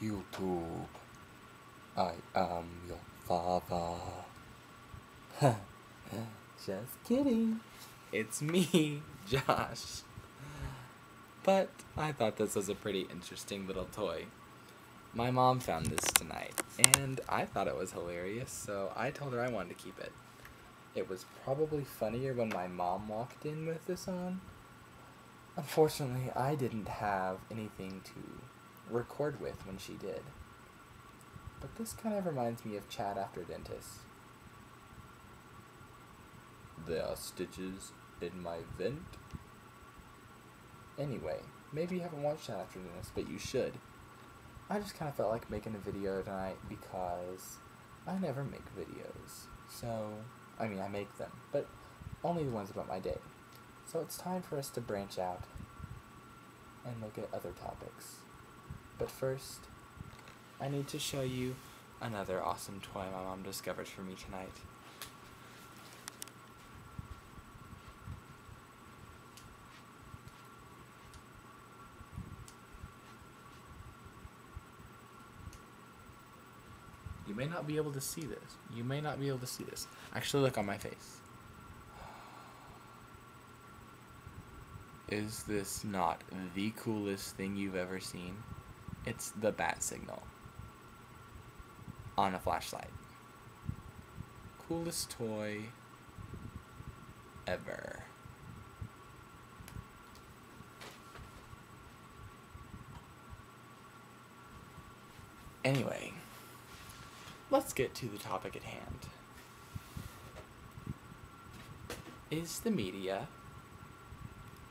YouTube, I am your father. Just kidding. It's me, Josh. But I thought this was a pretty interesting little toy. My mom found this tonight, and I thought it was hilarious, so I told her I wanted to keep it. It was probably funnier when my mom walked in with this on. Unfortunately, I didn't have anything to record with when she did. But this kind of reminds me of Chad after dentist. There are stitches in my vent. Anyway, maybe you haven't watched Chad after dentist, but you should. I just kind of felt like making a video tonight because I never make videos. So, I mean, I make them, but only the ones about my day. So it's time for us to branch out and look at other topics. But first, I need to show you another awesome toy my mom discovered for me tonight. You may not be able to see this. Actually, look on my face. Is this not the coolest thing you've ever seen? It's the bat signal on a flashlight. Coolest toy ever. Anyway, let's get to the topic at hand. Is the media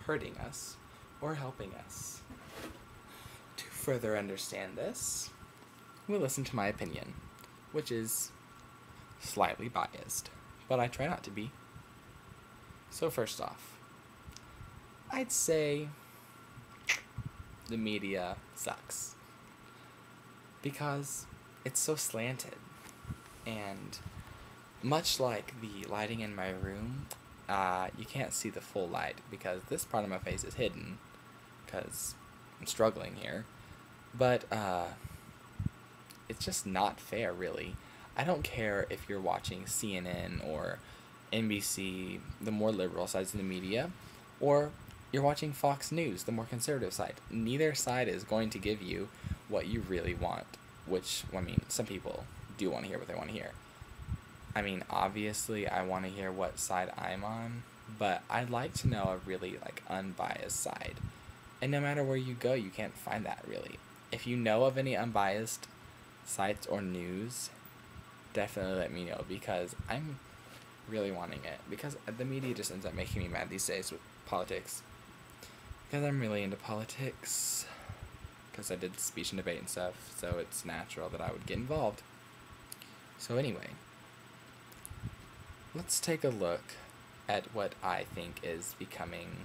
hurting us or helping us? To further understand this, we'll listen to my opinion, which is slightly biased, but I try not to be. So first off, I'd say the media sucks because it's so slanted, and much like the lighting in my room, you can't see the full light because this part of my face is hidden because I'm struggling here. But it's just not fair, really. I don't care if you're watching CNN or NBC, the more liberal sides of the media, or you're watching Fox News, the more conservative side. Neither side is going to give you what you really want, which, I mean, some people do want to hear what they want to hear. I mean, obviously, I want to hear what side I'm on, but I'd like to know a really, unbiased side. And no matter where you go, you can't find that, really. If you know of any unbiased sites or news, definitely let me know, because I'm really wanting it. Because the media just ends up making me mad these days with politics. Because I'm really into politics. Because I did speech and debate and stuff, so it's natural that I would get involved. So anyway, let's take a look at what I think is becoming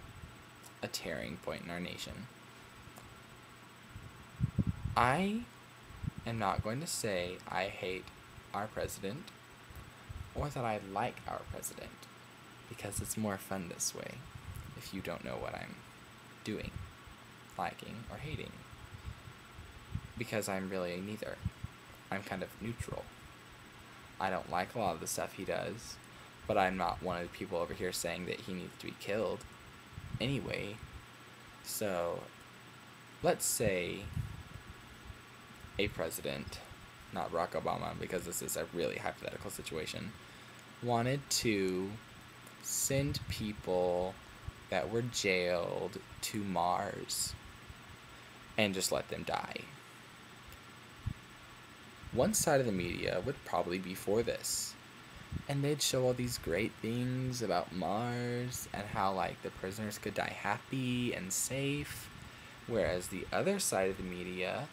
a tearing point in our nation. I am not going to say I hate our president or that I like our president, because it's more fun this way if you don't know what I'm doing, liking, or hating. Because I'm really neither. I'm kind of neutral. I don't like a lot of the stuff he does, but I'm not one of the people over here saying that he needs to be killed. Anyway, so let's say a president, not Barack Obama, because this is a really hypothetical situation, wanted to send people that were jailed to Mars and just let them die. One side of the media would probably be for this, and they'd show all these great things about Mars and how, the prisoners could die happy and safe, whereas the other side of the media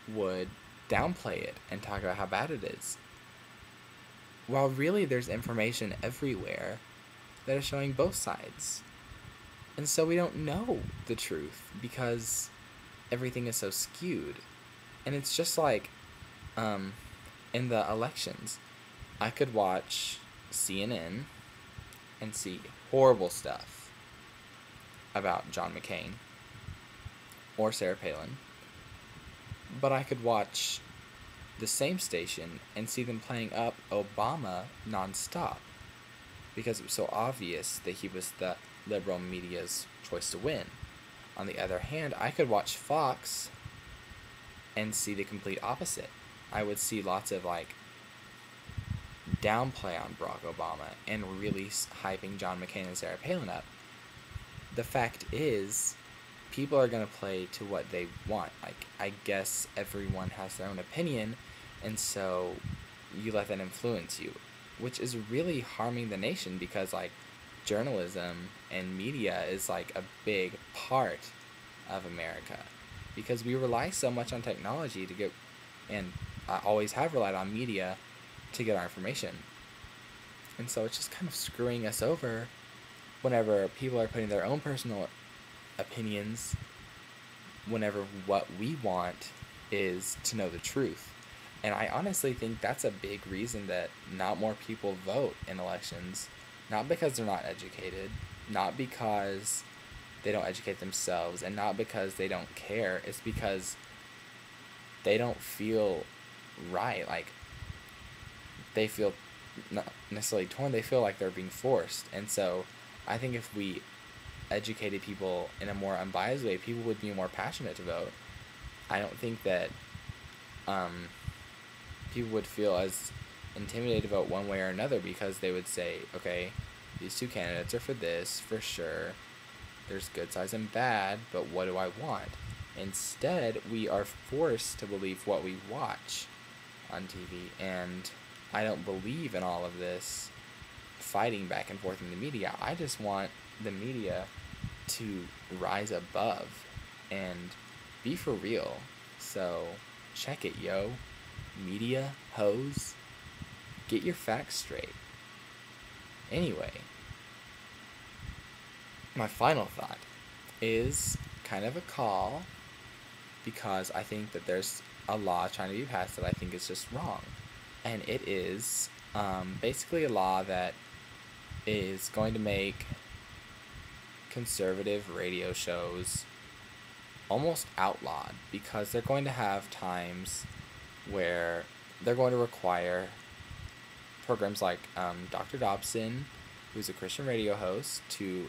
would downplay it and talk about how bad it is. While really there's information everywhere that is showing both sides. And so we don't know the truth because everything is so skewed. And it's just like in the elections, I could watch CNN and see horrible stuff about John McCain or Sarah Palin, But I could watch the same station and see them playing up Obama nonstop because it was so obvious that he was the liberal media's choice to win. On the other hand, I could watch Fox and see the complete opposite. I would see lots of downplay on Barack Obama and really hyping John McCain and Sarah Palin up. The fact is, people are going to play to what they want. I guess everyone has their own opinion, and so you let that influence you, which is really harming the nation because journalism and media is a big part of America because we rely so much on technology to get, and I always have relied on media to get our information. And so it's just kind of screwing us over whenever people are putting their own personal opinions whenever what we want is to know the truth. And I honestly think that's a big reason that not more people vote in elections. Not because they're not educated, not because they don't educate themselves, and not because they don't care. It's because they don't feel right. They feel not necessarily torn, they feel like they're being forced. And so I think if we educated people in a more unbiased way, people would be more passionate to vote. I don't think that people would feel as intimidated to vote one way or another because they would say, okay, these two candidates are for this, for sure. There's good sides and bad, but what do I want? Instead, we are forced to believe what we watch on TV, and I don't believe in all of this fighting back and forth in the media. I just want the media to rise above and be for real. So check it, yo. Media hoes, get your facts straight. Anyway, my final thought is kind of a call because I think that there's a law trying to be passed that I think is just wrong. And it is basically a law that is going to make conservative radio shows almost outlawed because they're going to have times where they're going to require programs like Dr. Dobson, who's a Christian radio host, to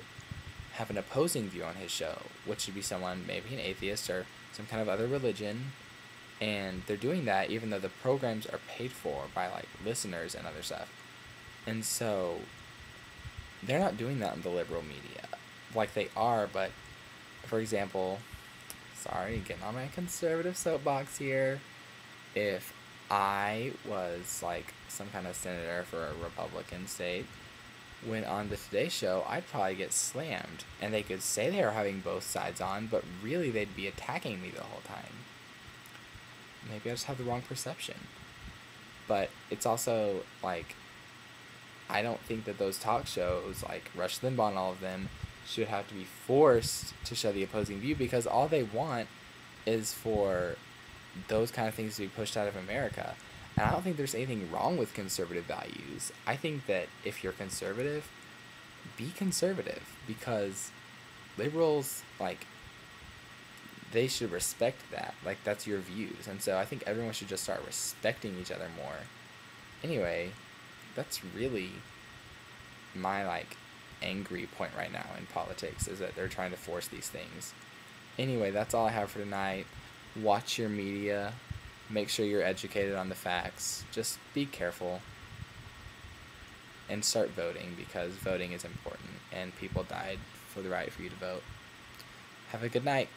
have an opposing view on his show, which should be someone, maybe an atheist or some kind of other religion. And they're doing that even though the programs are paid for by listeners and other stuff. And so they're not doing that in the liberal media. They are, but for example, sorry, getting on my conservative soapbox here. If I was some kind of senator for a Republican state, went on the Today Show, I'd probably get slammed. And they could say they were having both sides on, but really they'd be attacking me the whole time. Maybe I just have the wrong perception. But it's also, I don't think that those talk shows, Rush Limbaugh and all of them, should have to be forced to show the opposing view because all they want is for those kind of things to be pushed out of America. And I don't think there's anything wrong with conservative values. I think that if you're conservative, be conservative because liberals, they should respect that. That's your views. And so I think everyone should just start respecting each other more. Anyway, that's really my, angry point right now in politics is that they're trying to force these things. Anyway, that's all I have for tonight. Watch your media. Make sure you're educated on the facts. Just be careful. And start voting because voting is important and people died for the right for you to vote. Have a good night.